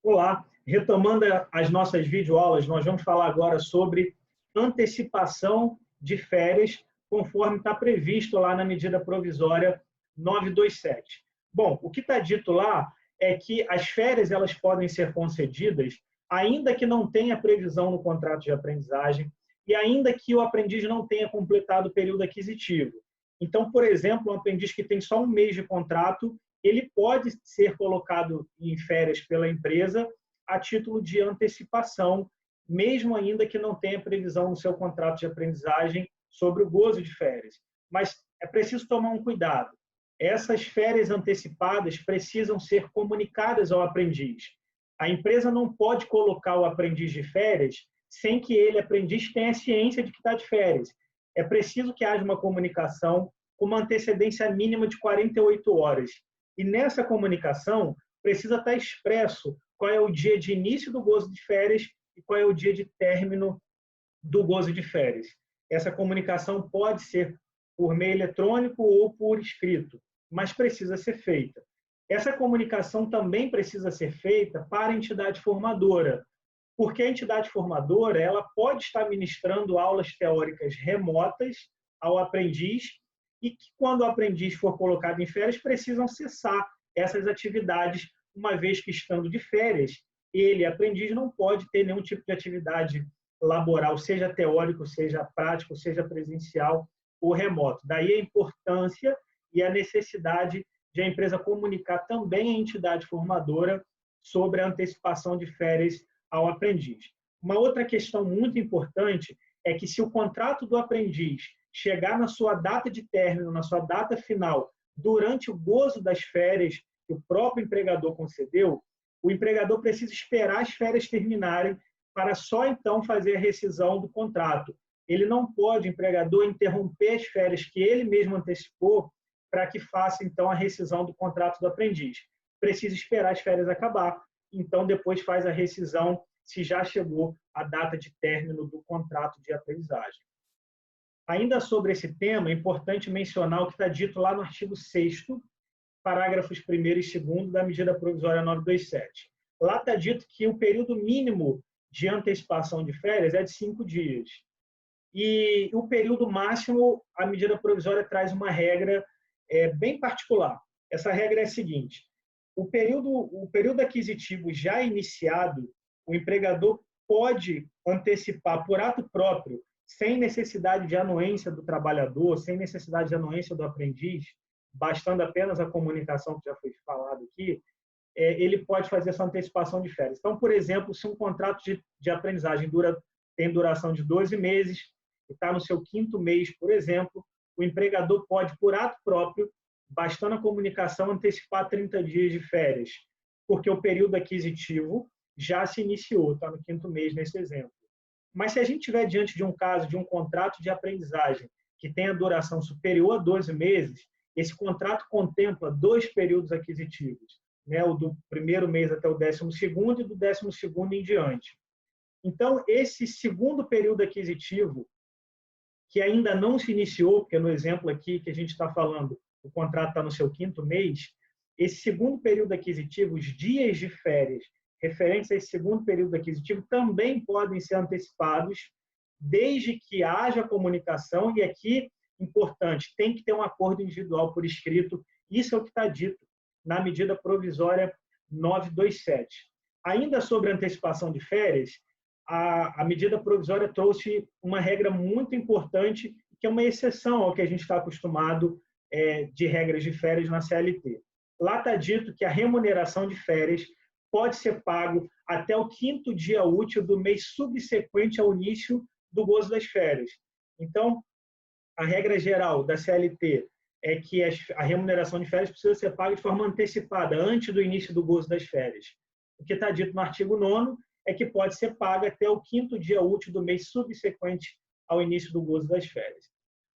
Olá, retomando as nossas videoaulas, nós vamos falar agora sobre antecipação de férias, conforme está previsto lá na medida provisória 927. Bom, o que está dito lá é que as férias elas podem ser concedidas ainda que não tenha previsão no contrato de aprendizagem e ainda que o aprendiz não tenha completado o período aquisitivo. Então, por exemplo, um aprendiz que tem só um mês de contrato, ele pode ser colocado em férias pela empresa a título de antecipação, mesmo ainda que não tenha previsão no seu contrato de aprendizagem sobre o gozo de férias. Mas é preciso tomar um cuidado. Essas férias antecipadas precisam ser comunicadas ao aprendiz. A empresa não pode colocar o aprendiz de férias sem que ele, aprendiz, tenha ciência de que está de férias. É preciso que haja uma comunicação com uma antecedência mínima de 48 horas. E nessa comunicação precisa estar expresso qual é o dia de início do gozo de férias e qual é o dia de término do gozo de férias. Essa comunicação pode ser por meio eletrônico ou por escrito, mas precisa ser feita. Essa comunicação também precisa ser feita para a entidade formadora, porque a entidade formadora ela pode estar ministrando aulas teóricas remotas ao aprendiz e que, quando o aprendiz for colocado em férias, precisam cessar essas atividades, uma vez que, estando de férias, ele, aprendiz, não pode ter nenhum tipo de atividade laboral, seja teórico, seja prático, seja presencial ou remoto. Daí a importância e a necessidade de a empresa comunicar também à entidade formadora sobre a antecipação de férias ao aprendiz. Uma outra questão muito importante é que, se o contrato do aprendiz chegar na sua data de término, na sua data final, durante o gozo das férias que o próprio empregador concedeu, o empregador precisa esperar as férias terminarem para só então fazer a rescisão do contrato. Ele não pode, o empregador, interromper as férias que ele mesmo antecipou para que faça então a rescisão do contrato do aprendiz. Precisa esperar as férias acabar, então depois faz a rescisão se já chegou a data de término do contrato de aprendizagem. Ainda sobre esse tema, é importante mencionar o que está dito lá no artigo 6º, parágrafos 1º e 2º da medida provisória 927. Lá está dito que o período mínimo de antecipação de férias é de 5 dias. E o período máximo, a medida provisória traz uma regra bem particular. Essa regra é a seguinte: o período aquisitivo já iniciado, o empregador pode antecipar por ato próprio, sem necessidade de anuência do trabalhador, sem necessidade de anuência do aprendiz, bastando apenas a comunicação que já foi falado aqui, ele pode fazer essa antecipação de férias. Então, por exemplo, se um contrato de aprendizagem tem duração de 12 meses, e está no seu 5º mês, por exemplo, o empregador pode, por ato próprio, bastando a comunicação, antecipar 30 dias de férias, porque o período aquisitivo já se iniciou, está no 5º mês nesse exemplo. Mas se a gente estiver diante de um caso de um contrato de aprendizagem que tenha duração superior a 12 meses, esse contrato contempla 2 períodos aquisitivos, né? O do 1º mês até o 12º e do 12º em diante. Então, esse 2º período aquisitivo, que ainda não se iniciou, porque no exemplo aqui que a gente está falando, o contrato está no seu 5º mês, esse 2º período aquisitivo, os dias de férias referentes a esse 2º período aquisitivo também podem ser antecipados, desde que haja comunicação, e aqui, importante, tem que ter um acordo individual por escrito. Isso é o que está dito na medida provisória 927. Ainda sobre a antecipação de férias, a medida provisória trouxe uma regra muito importante, que é uma exceção ao que a gente está acostumado de regras de férias na CLT. Lá está dito que a remuneração de férias pode ser pago até o 5º dia útil do mês subsequente ao início do gozo das férias. Então, a regra geral da CLT é que a remuneração de férias precisa ser paga de forma antecipada, antes do início do gozo das férias. O que está dito no artigo 9º é que pode ser paga até o 5º dia útil do mês subsequente ao início do gozo das férias.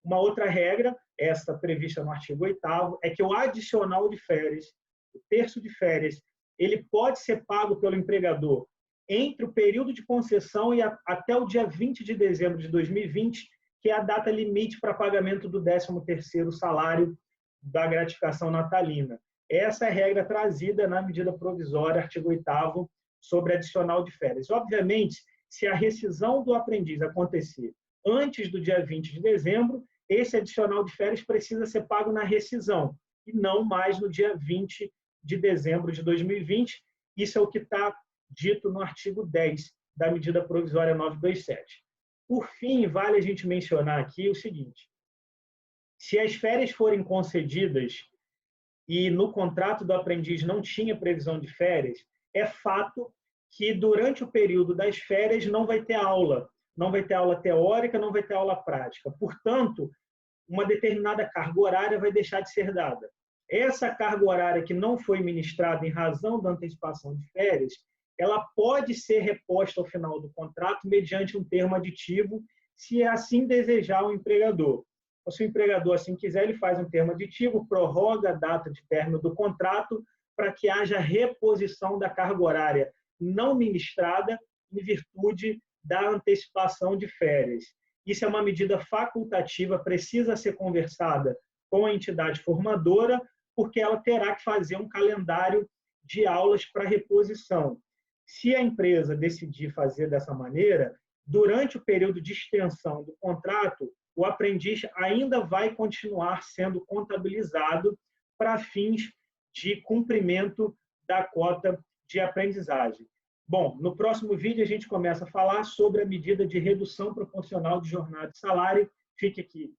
Uma outra regra, esta prevista no artigo 8º, é que o adicional de férias, o terço de férias, ele pode ser pago pelo empregador entre o período de concessão e até o dia 20 de dezembro de 2020, que é a data limite para pagamento do 13º salário da gratificação natalina. Essa é a regra trazida na medida provisória, artigo 8º, sobre adicional de férias. Obviamente, se a rescisão do aprendiz acontecer antes do dia 20 de dezembro, esse adicional de férias precisa ser pago na rescisão e não mais no dia 20 de dezembro de 2020. Isso é o que está dito no artigo 10 da medida provisória 927. Por fim, vale a gente mencionar aqui o seguinte: se as férias forem concedidas e no contrato do aprendiz não tinha previsão de férias, é fato que durante o período das férias não vai ter aula teórica, não vai ter aula prática. Portanto, uma determinada carga horária vai deixar de ser dada. Essa carga horária que não foi ministrada em razão da antecipação de férias, ela pode ser reposta ao final do contrato mediante um termo aditivo, se assim desejar o empregador. Ou se o empregador assim quiser, ele faz um termo aditivo, prorroga a data de término do contrato para que haja reposição da carga horária não ministrada em virtude da antecipação de férias. Isso é uma medida facultativa, precisa ser conversada com a entidade formadora, porque ela terá que fazer um calendário de aulas para reposição. Se a empresa decidir fazer dessa maneira, durante o período de extensão do contrato, o aprendiz ainda vai continuar sendo contabilizado para fins de cumprimento da cota de aprendizagem. Bom, no próximo vídeo a gente começa a falar sobre a medida de redução proporcional de jornada e salário. Fique aqui